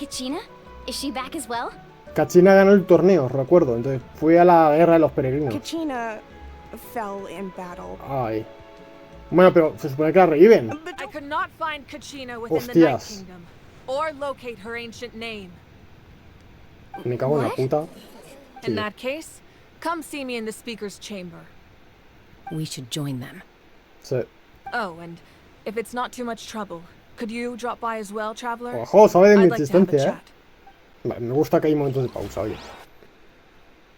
Kachina? Is she back as well? Kachina ganó el torneo, recuerdo. Entonces fui a la guerra de los peregrinos. Kachina fell in battle. Ay. Bueno, pero se supone que la reviven. I could not find Kachina within the Night Hostias. Kingdom, or locate her ancient name. Me cago en la puta. In that case, come see me in the speaker's chamber. We should join them. Sí. Oh, and if it's not too much trouble, could you drop by as well, traveler? Ojo, sabe de mi I'd like to have a existencia, chat. Vale, me gusta que hay momentos de pausa, oye.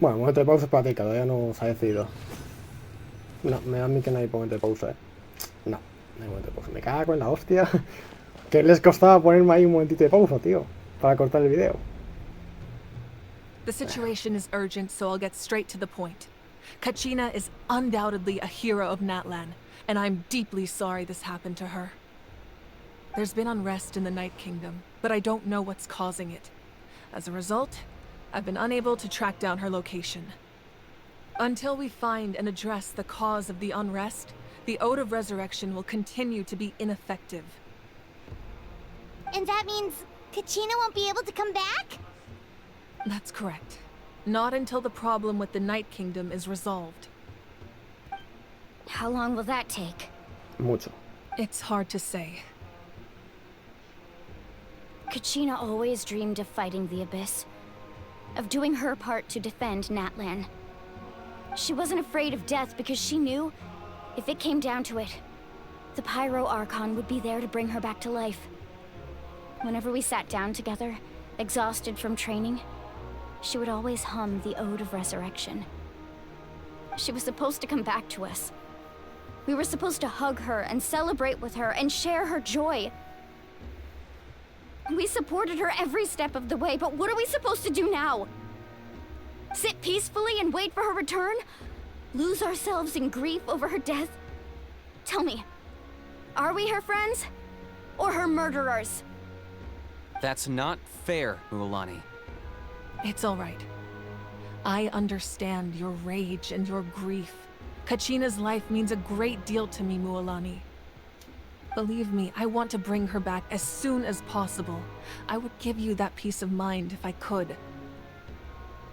Bueno, momento de pausa, espérate, todavía no se ha decidido. No, me da a mí que no hay momento de pausa, No, no hay momento de pausa. Me cago en la hostia. ¿Qué les costaba ponerme ahí un momentito de pausa, tío? Para cortar el video. The situation is urgent, so I'll get straight to the point. Kachina is undoubtedly a hero of Natlan, and I'm deeply sorry this happened to her. There's been unrest in the Night Kingdom, but I don't know what's causing it. As a result, I've been unable to track down her location. Until we find and address the cause of the unrest, the Ode of Resurrection will continue to be ineffective. And that means Kachina won't be able to come back? That's correct. Not until the problem with the Night Kingdom is resolved. How long will that take? Mucho. It's hard to say. Kachina always dreamed of fighting the Abyss, of doing her part to defend Natlan. She wasn't afraid of death because she knew, if it came down to it, the Pyro Archon would be there to bring her back to life. Whenever we sat down together, exhausted from training, she would always hum the Ode of Resurrection. She was supposed to come back to us. We were supposed to hug her and celebrate with her and share her joy. We supported her every step of the way, but what are we supposed to do now? Sit peacefully and wait for her return? Lose ourselves in grief over her death? Tell me, are we her friends? Or her murderers? That's not fair, Mualani. It's all right. I understand your rage and your grief. Kachina's life means a great deal to me, Mualani. Believe me, I want to bring her back as soon as possible. I would give you that peace of mind if I could.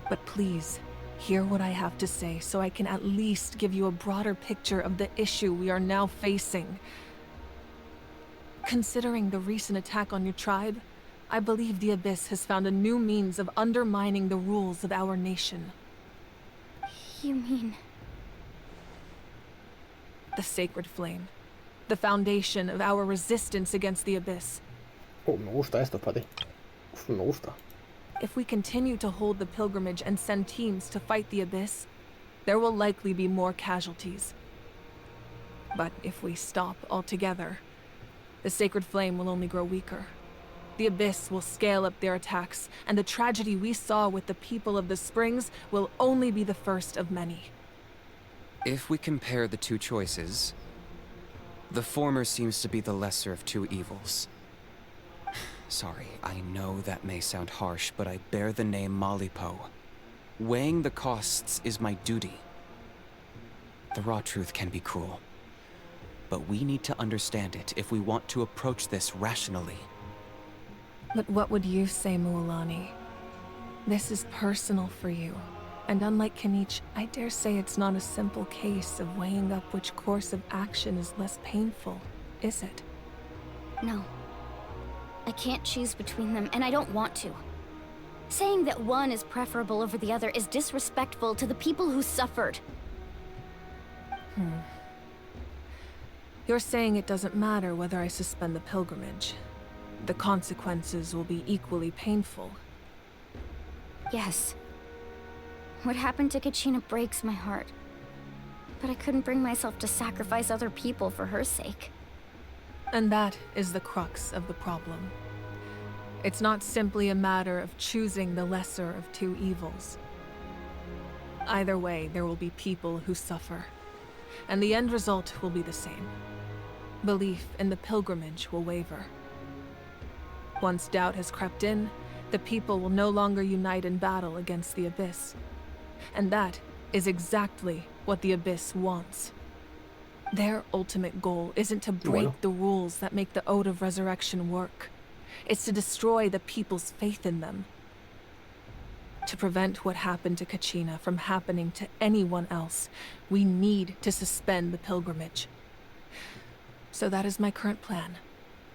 But please, hear what I have to say so I can at least give you a broader picture of the issue we are now facing. Considering the recent attack on your tribe, I believe the Abyss has found a new means of undermining the rules of our nation. You mean... The Sacred Flame. The foundation of our resistance against the Abyss. Oh, me gusta esto, Pati. Uf, me gusta. If we continue to hold the pilgrimage and send teams to fight the Abyss, there will likely be more casualties. But if we stop altogether, the Sacred Flame will only grow weaker. The Abyss will scale up their attacks, and the tragedy we saw with the people of the Springs will only be the first of many. If we compare the two choices, the former seems to be the lesser of two evils. Sorry, I know that may sound harsh, but I bear the name Malipo. Weighing the costs is my duty. The raw truth can be cruel, but we need to understand it if we want to approach this rationally. But what would you say, Mualani? This is personal for you. And unlike Kanich, I dare say it's not a simple case of weighing up which course of action is less painful, is it? No. I can't choose between them, and I don't want to. Saying that one is preferable over the other is disrespectful to the people who suffered. You're saying it doesn't matter whether I suspend the pilgrimage. The consequences will be equally painful. Yes. What happened to Kachina breaks my heart. But I couldn't bring myself to sacrifice other people for her sake. And that is the crux of the problem. It's not simply a matter of choosing the lesser of two evils. Either way, there will be people who suffer. And the end result will be the same. Belief in the pilgrimage will waver. Once doubt has crept in, the people will no longer unite in battle against the Abyss. And that is exactly what the Abyss wants. Their ultimate goal isn't to break the rules that make the Ode of Resurrection work. It's to destroy the people's faith in them. To prevent what happened to Kachina from happening to anyone else, we need to suspend the pilgrimage. So that is my current plan.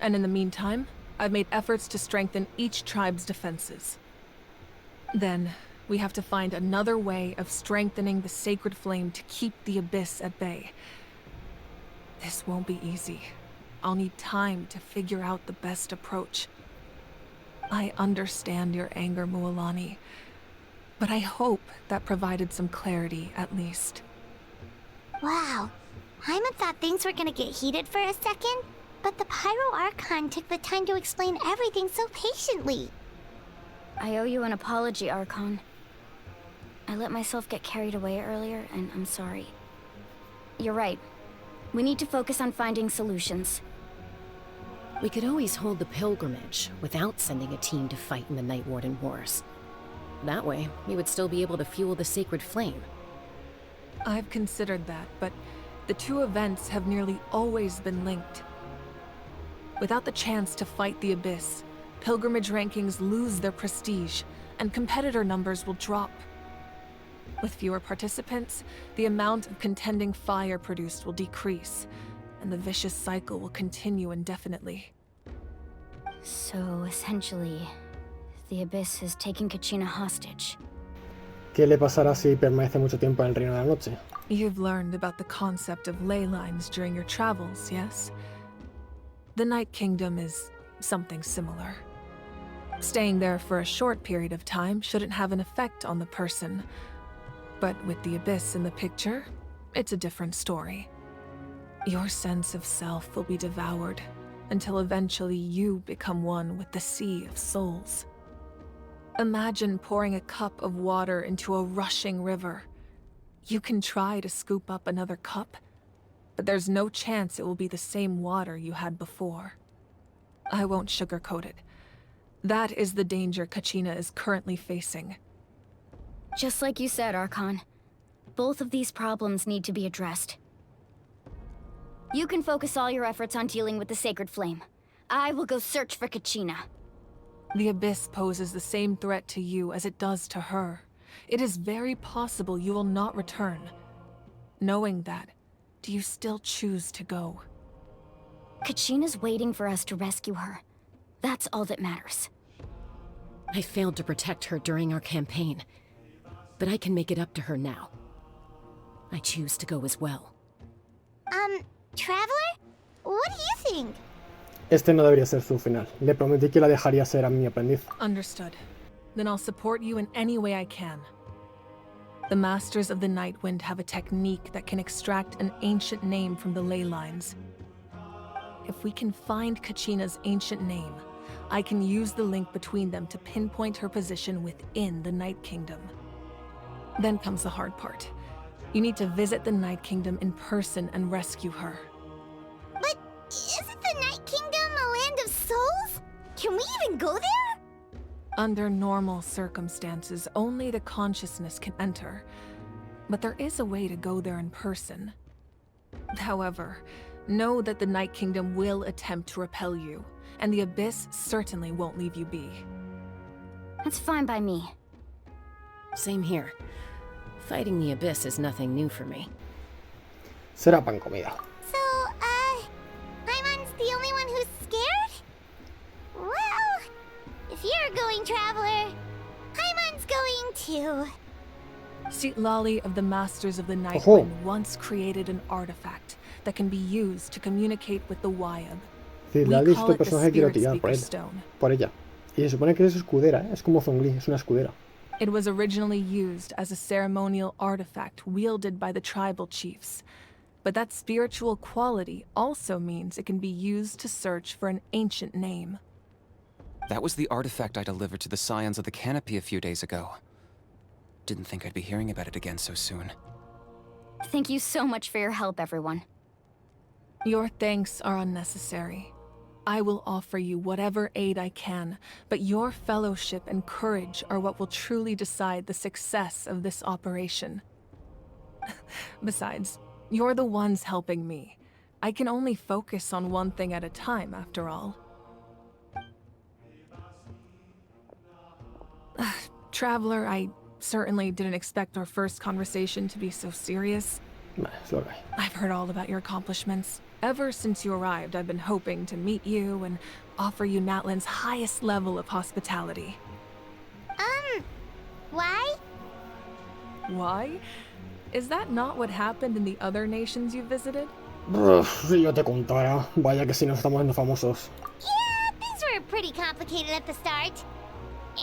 And in the meantime, I've made efforts to strengthen each tribe's defenses. Then, we have to find another way of strengthening the sacred flame to keep the Abyss at bay. This won't be easy. I'll need time to figure out the best approach. I understand your anger, Mualani, but I hope that provided some clarity, at least. Wow. Hyman thought things were gonna get heated for a second, but the Pyro Archon took the time to explain everything so patiently. I owe you an apology, Archon. I let myself get carried away earlier, and I'm sorry. You're right. We need to focus on finding solutions. We could always hold the pilgrimage without sending a team to fight in the Night Warden Wars. That way, we would still be able to fuel the sacred flame. I've considered that, but the two events have nearly always been linked. Without the chance to fight the Abyss, pilgrimage rankings lose their prestige, and competitor numbers will drop. With fewer participants, the amount of contending fire produced will decrease, and the vicious cycle will continue indefinitely. So, essentially, the Abyss has taken Kachina hostage. ¿Qué le pasará si permanece mucho tiempo en el Reino de la Noche? You've learned about the concept of ley lines during your travels, yes? The Night Kingdom is something similar. Staying there for a short period of time shouldn't have an effect on the person. But with the Abyss in the picture, it's a different story. Your sense of self will be devoured, until eventually you become one with the Sea of Souls. Imagine pouring a cup of water into a rushing river. You can try to scoop up another cup, but there's no chance it will be the same water you had before. I won't sugarcoat it. That is the danger Kachina is currently facing. Just like you said, Archon. Both of these problems need to be addressed. You can focus all your efforts on dealing with the Sacred Flame. I will go search for Kachina. The Abyss poses the same threat to you as it does to her. It is very possible you will not return. Knowing that, do you still choose to go? Kachina's waiting for us to rescue her. That's all that matters. I failed to protect her during our campaign, but I can make it up to her now. I choose to go as well. Traveler? What do you think? Este no debería ser su final. Le prometí que la dejaría ser a mi aprendiz. Understood. Then I'll support you in any way I can. The Masters of the Nightwind have a technique that can extract an ancient name from the ley lines. If we can find Kachina's ancient name, I can use the link between them to pinpoint her position within the Night Kingdom. Then comes the hard part. You need to visit the Night Kingdom in person and rescue her. But isn't the Night Kingdom a land of souls? Can we even go there? Under normal circumstances, only the consciousness can enter. But there is a way to go there in person. However, know that the Night Kingdom will attempt to repel you, and the Abyss certainly won't leave you be. That's fine by me. Same here. Fighting the Abyss is nothing new for me. Será pan comida. So, Hyman's the only one who's scared? Well, if you're going, Traveler, Hyman's going too. Lali of the Masters of the Ojo. Nightwind once created an artifact that can be used to communicate with the Wyab. Sí, We la he call visto it the personaje quiero Spirit tirar por Speaker ella. Stone. Por ella. Y se supone que es escudera, ¿eh? Es como Zhongli, es una escudera. It was originally used as a ceremonial artifact wielded by the tribal chiefs. But that spiritual quality also means it can be used to search for an ancient name. That was the artifact I delivered to the Scions of the Canopy a few days ago. Didn't think I'd be hearing about it again so soon. Thank you so much for your help, everyone. Your thanks are unnecessary. I will offer you whatever aid I can, but your fellowship and courage are what will truly decide the success of this operation. Besides, you're the ones helping me. I can only focus on one thing at a time, after all. Traveler, I certainly didn't expect our first conversation to be so serious. Es lo que hay. I've heard all about your accomplishments. Ever since you arrived, I've been hoping to meet you and offer you Natlan's highest level of hospitality. Why? Why? Is that not what happened in the other nations you visited? Si yo te contara, vaya que si nos estamos haciendo famosos. Yeah, things were pretty complicated at the start.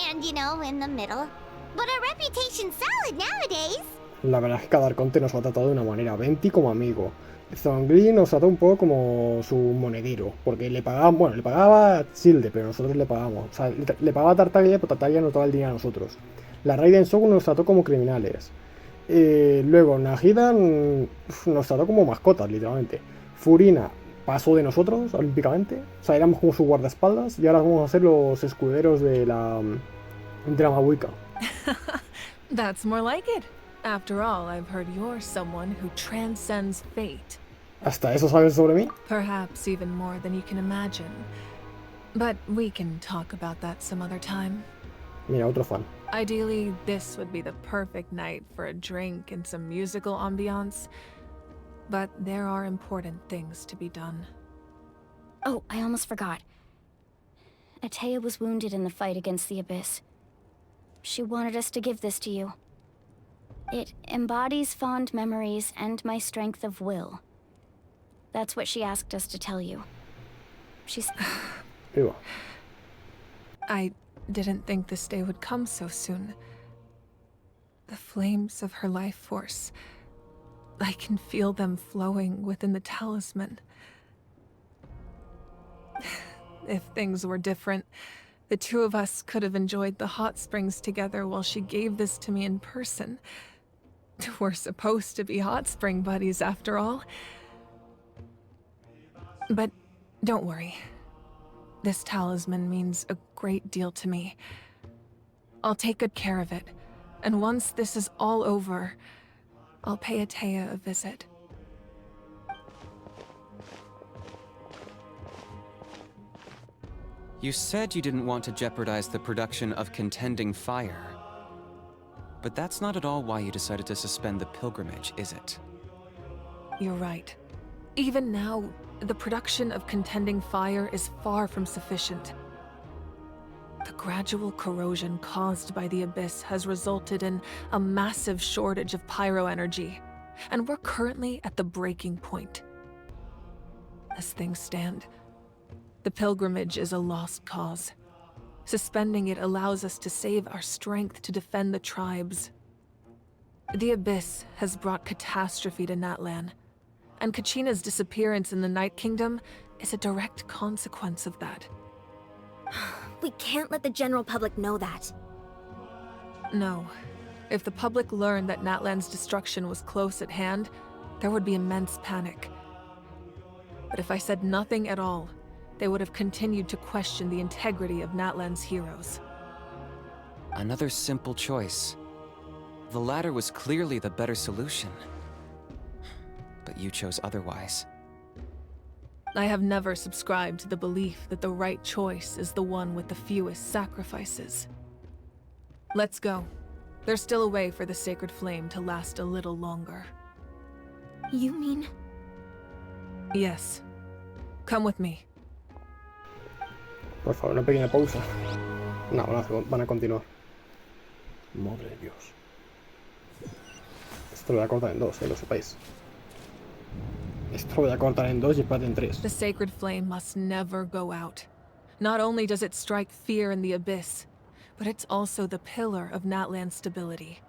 And, you know, in the middle. But our reputation's solid nowadays. La verdad es que cada arconte nos ha tratado de una manera. Venti como amigo. Zongli nos trató un poco como su monedero. Porque le pagaban, bueno, le pagaba a Childe, pero nosotros le pagamos. O sea, le pagaba a Tartaglia, pero Tartaglia nos daba el dinero a nosotros. La Rey del Fuego nos trató como criminales. Luego Najida nos trató como mascotas, literalmente. Furina pasó de nosotros, olímpicamente. O sea, éramos como su guardaespaldas. Y ahora vamos a ser los escuderos de la Mabuika. That's more like it. After all, I've heard you're someone who transcends fate. ¿Hasta eso sabes sobre mí? Perhaps even more than you can imagine. But we can talk about that some other time. Mira, otro fan. Ideally, this would be the perfect night for a drink and some musical ambiance. But there are important things to be done. Oh, I almost forgot. Atea was wounded in the fight against the Abyss. She wanted us to give this to you. It embodies fond memories and my strength of will. That's what she asked us to tell you. She's... Viva. I didn't think this day would come so soon. The flames of her life force. I can feel them flowing within the talisman. If things were different, the two of us could have enjoyed the hot springs together while she gave this to me in person. We're supposed to be hot spring buddies after all. But don't worry. This talisman means a great deal to me. I'll take good care of it, and once this is all over, I'll pay Atea a visit. You said you didn't want to jeopardize the production of Contending Fire. But that's not at all why you decided to suspend the pilgrimage, is it? You're right. Even now, the production of Contending Fire is far from sufficient. The gradual corrosion caused by the Abyss has resulted in a massive shortage of pyro energy, and we're currently at the breaking point. As things stand, the pilgrimage is a lost cause. Suspending it allows us to save our strength to defend the tribes. The Abyss has brought catastrophe to Natlan, and Kachina's disappearance in the Night Kingdom is a direct consequence of that. We can't let the general public know that. No. If the public learned that Natlan's destruction was close at hand, there would be immense panic. But if I said nothing at all, they would have continued to question the integrity of Natlan's heroes. Another simple choice. The latter was clearly the better solution. But you chose otherwise. I have never subscribed to the belief that the right choice is the one with the fewest sacrifices. Let's go. There's still a way for the sacred flame to last a little longer. You mean... Yes. Come with me. Por favor, una pequeña pausa. No, van a continuar. Madre de Dios. Esto lo voy a cortar en dos, lo sepáis. Esto lo voy a cortar en dos y después en tres. The sacred flame must never go out. Not only does it strike fear in the Abyss, but it's also the pillar of Natlan's stability.